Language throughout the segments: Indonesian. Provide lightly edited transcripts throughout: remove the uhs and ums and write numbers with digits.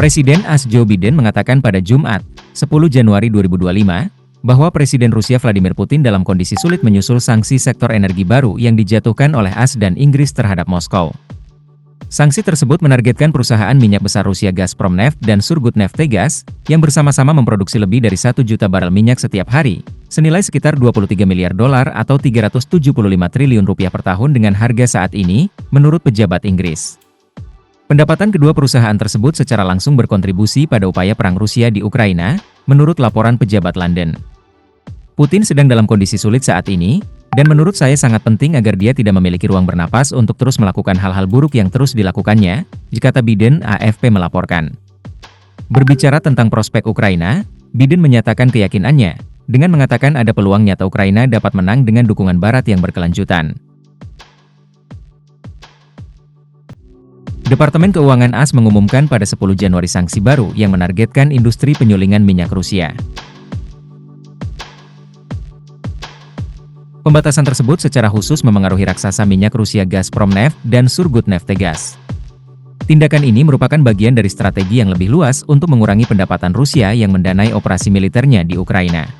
Presiden AS Joe Biden mengatakan pada Jumat, 10 Januari 2025, bahwa Presiden Rusia Vladimir Putin dalam kondisi sulit menyusul sanksi sektor energi baru yang dijatuhkan oleh AS dan Inggris terhadap Moskow. Sanksi tersebut menargetkan perusahaan minyak besar Rusia Gazpromneft dan Surgutneftgaz, yang bersama-sama memproduksi lebih dari 1 juta barel minyak setiap hari, senilai sekitar 23 miliar dolar atau 375 triliun rupiah per tahun dengan harga saat ini, menurut pejabat Inggris. Pendapatan kedua perusahaan tersebut secara langsung berkontribusi pada upaya perang Rusia di Ukraina, menurut laporan pejabat London. Putin sedang dalam kondisi sulit saat ini, dan menurut saya sangat penting agar dia tidak memiliki ruang bernapas untuk terus melakukan hal-hal buruk yang terus dilakukannya, kata Biden, AFP melaporkan. Berbicara tentang prospek Ukraina, Biden menyatakan keyakinannya, dengan mengatakan ada peluang nyata Ukraina dapat menang dengan dukungan Barat yang berkelanjutan. Departemen Keuangan AS mengumumkan pada 10 Januari sanksi baru yang menargetkan industri penyulingan minyak Rusia. Pembatasan tersebut secara khusus memengaruhi raksasa minyak Rusia Gazpromneft dan Surgutneftgaz. Tindakan ini merupakan bagian dari strategi yang lebih luas untuk mengurangi pendapatan Rusia yang mendanai operasi militernya di Ukraina.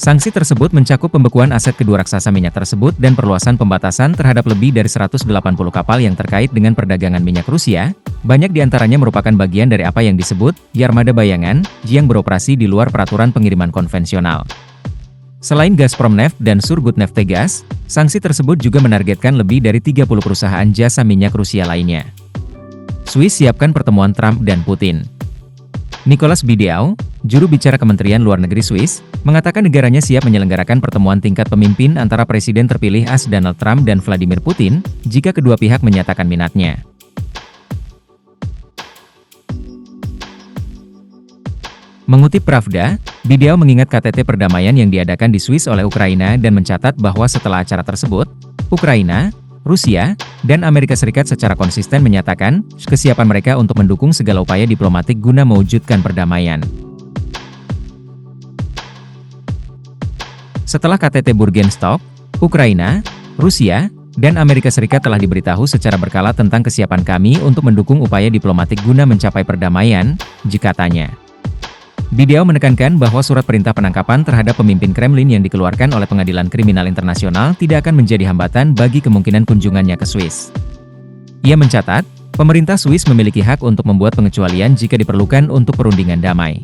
Sanksi tersebut mencakup pembekuan aset kedua raksasa minyak tersebut dan perluasan pembatasan terhadap lebih dari 180 kapal yang terkait dengan perdagangan minyak Rusia, banyak diantaranya merupakan bagian dari apa yang disebut Yarmada Bayangan, yang beroperasi di luar peraturan pengiriman konvensional. Selain Gazpromneft dan Surgutneftgaz, sanksi tersebut juga menargetkan lebih dari 30 perusahaan jasa minyak Rusia lainnya. Swiss siapkan pertemuan Trump dan Putin. Nicolas Bideau, juru bicara Kementerian Luar Negeri Swiss, mengatakan negaranya siap menyelenggarakan pertemuan tingkat pemimpin antara Presiden terpilih AS Donald Trump dan Vladimir Putin, jika kedua pihak menyatakan minatnya. Mengutip Pravda, Bideau mengingat KTT perdamaian yang diadakan di Swiss oleh Ukraina dan mencatat bahwa setelah acara tersebut, Ukraina, Rusia, dan Amerika Serikat secara konsisten menyatakan kesiapan mereka untuk mendukung segala upaya diplomatik guna mewujudkan perdamaian. Setelah KTT Burgenstock, Ukraina, Rusia, dan Amerika Serikat telah diberitahu secara berkala tentang kesiapan kami untuk mendukung upaya diplomatik guna mencapai perdamaian, katanya. Bideau menekankan bahwa surat perintah penangkapan terhadap pemimpin Kremlin yang dikeluarkan oleh Pengadilan Kriminal Internasional tidak akan menjadi hambatan bagi kemungkinan kunjungannya ke Swiss. Ia mencatat, pemerintah Swiss memiliki hak untuk membuat pengecualian jika diperlukan untuk perundingan damai.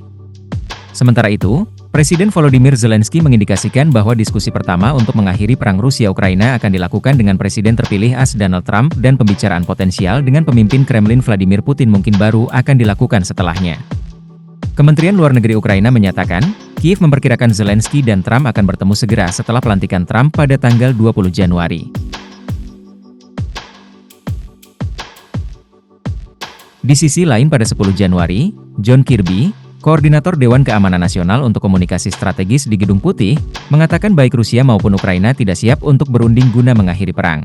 Sementara itu, Presiden Volodymyr Zelensky mengindikasikan bahwa diskusi pertama untuk mengakhiri perang Rusia-Ukraina akan dilakukan dengan Presiden terpilih AS Donald Trump dan pembicaraan potensial dengan pemimpin Kremlin Vladimir Putin mungkin baru akan dilakukan setelahnya. Kementerian Luar Negeri Ukraina menyatakan, Kiev memperkirakan Zelensky dan Trump akan bertemu segera setelah pelantikan Trump pada tanggal 20 Januari. Di sisi lain pada 10 Januari, John Kirby, Koordinator Dewan Keamanan Nasional untuk Komunikasi Strategis di Gedung Putih, mengatakan baik Rusia maupun Ukraina tidak siap untuk berunding guna mengakhiri perang.